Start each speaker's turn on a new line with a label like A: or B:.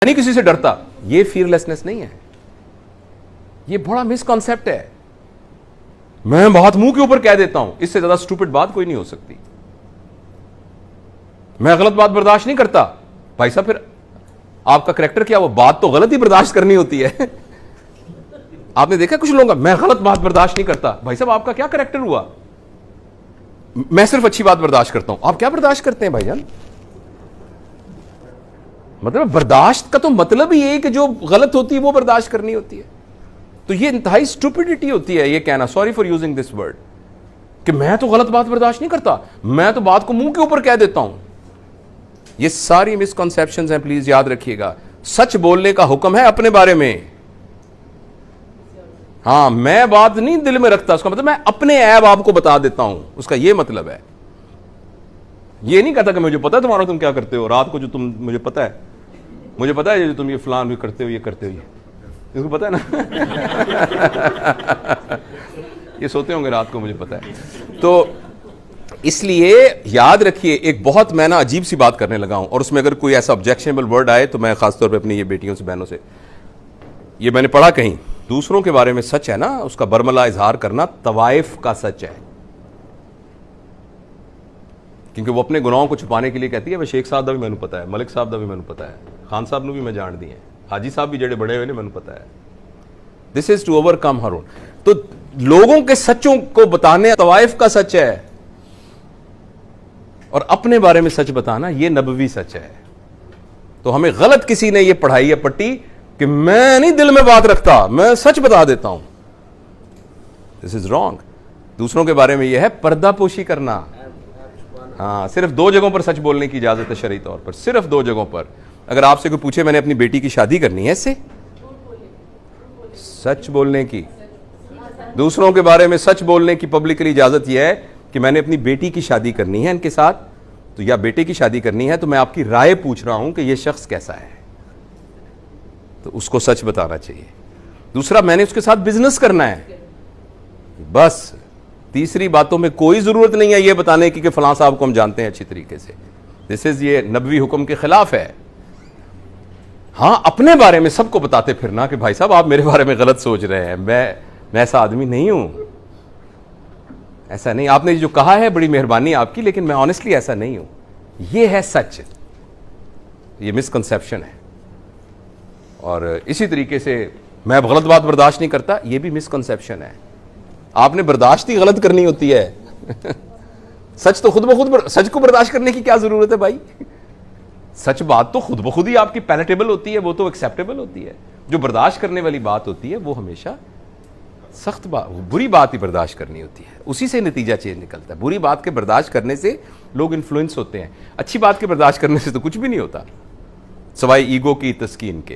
A: نہیں کسی سے ڈرتا. یہ فیئرلیسنس نہیں ہے, یہ بڑا مس کانسیپٹ ہے. میں بات منہ کے اوپر کہہ دیتا ہوں, اس سے زیادہ اسٹوپڈ بات کوئی نہیں ہو سکتی. میں غلط بات برداشت نہیں کرتا. بھائی صاحب پھر آپ کا کریکٹر کیا, وہ بات تو غلط ہی برداشت کرنی ہوتی ہے. آپ نے دیکھا کچھ لوگوں کا, میں غلط بات برداشت نہیں کرتا. بھائی صاحب آپ کا کیا کریکٹر ہوا؟ میں صرف اچھی بات برداشت کرتا ہوں. آپ کیا برداشت کرتے ہیں بھائی جان؟ مطلب برداشت کا تو مطلب ہی یہ کہ جو غلط ہوتی ہے وہ برداشت کرنی ہوتی ہے. تو یہ انتہائی اسٹوپڈیٹی ہوتی ہے یہ کہنا, sorry for using this word, کہ میں تو غلط بات برداشت نہیں کرتا, میں تو بات کو منہ کے اوپر کہہ دیتا ہوں. یہ ساری مسکنسیپشنز ہیں, پلیز یاد رکھیے گا. سچ بولنے کا حکم ہے اپنے بارے میں. ہاں, میں بات نہیں دل میں رکھتا, اس کا مطلب میں اپنے عیب آپ کو بتا دیتا ہوں, اس کا یہ مطلب ہے. یہ نہیں کہتا کہ مجھے پتا ہے تمہارا تم کیا کرتے ہو رات کو, جو تم مجھے پتا ہے, مجھے پتا ہے جو تم یہ فلان کرتے ہو, یہ کرتے ہو, اس کو پتا ہے نا. یہ سوتے ہوں گے رات کو, مجھے پتا ہے. تو اس لیے یاد رکھیے, ایک بہت میں نا عجیب سی بات کرنے لگا ہوں, اور اس میں اگر کوئی ایسا آبجیکشنیبل ورڈ آئے تو میں خاص طور پہ اپنی یہ بیٹیوں سے, بہنوں سے, یہ میں نے پڑھا کہیں, دوسروں کے بارے میں سچ ہے نا, اس کا برملا اظہار کرنا طوائف کا سچ ہے. کیونکہ وہ اپنے گناہوں کو چھپانے کے لیے کہتی ہے میں شیخ صاحب دا بھی میں نے پتا ہے, ملک صاحب دا بھی میں نے پتا ہے, خان صاحب نے بھی میں جان دی ہیں, حاجی صاحب بھی جڑے بڑے ہوئے نے میں نے پتا ہے. دس از ٹو اوور کم ہر اون. تو لوگوں کے سچوں کو بتانے طوائف کا سچ ہے, اور اپنے بارے میں سچ بتانا یہ نبوی سچ ہے. تو ہمیں غلط کسی نے یہ پڑھائی ہے پٹی کہ میں نہیں دل میں بات رکھتا, میں سچ بتا دیتا ہوں. دس از رانگ. دوسروں کے بارے میں یہ ہے پردہ پوشی کرنا. ہاں, صرف 2 جگہوں پر سچ بولنے کی اجازت ہے شرعی طور پر, صرف 2 جگہوں پر. اگر آپ سے کوئی پوچھے میں نے اپنی بیٹی کی شادی کرنی ہے, اس سے سچ بولنے کی, دوسروں کے بارے میں سچ بولنے کی پبلکلی اجازت یہ ہے کہ میں نے اپنی بیٹی کی شادی کرنی ہے ان کے ساتھ, تو یا بیٹے کی شادی کرنی ہے, تو میں آپ کی رائے پوچھ رہا ہوں کہ یہ شخص کیسا ہے, تو اس کو سچ بتانا چاہیے. دوسرا, میں نے اس کے ساتھ بزنس کرنا ہے, بس. تیسری باتوں میں کوئی ضرورت نہیں ہے یہ بتانے کی کہ فلاں صاحب کو ہم جانتے ہیں اچھی طریقے سے. دس از, یہ نبوی حکم کے خلاف ہے. ہاں, اپنے بارے میں سب کو بتاتے پھرنا کہ بھائی صاحب آپ میرے بارے میں غلط سوچ رہے ہیں, میں ایسا آدمی نہیں ہوں, ایسا نہیں. آپ نے جو کہا ہے بڑی مہربانی آپ کی, لیکن میں آنیسٹلی ایسا نہیں ہوں. یہ ہے سچ, یہ مسکنسیپشن ہے. اور اسی طریقے سے میں غلط بات برداشت نہیں کرتا, یہ بھی مسکنسیپشن ہے. آپ نے برداشت ہی غلط کرنی ہوتی ہے. سچ تو خود بخود, سچ کو برداشت کرنے کی کیا ضرورت ہے بھائی؟ سچ بات تو خود بخود ہی آپ کی پیلیٹیبل ہوتی ہے, وہ تو ایکسیپٹیبل ہوتی ہے. جو برداشت کرنے والی بات ہوتی ہے وہ ہمیشہ سخت بات, بری بات ہی برداشت کرنی ہوتی ہے, اسی سے نتیجہ چینج نکلتا ہے. بری بات کے برداشت کرنے سے لوگ انفلوئنس ہوتے ہیں, اچھی بات کے برداشت کرنے سے تو کچھ بھی نہیں ہوتا سوائے ایگو کی تسکین کے.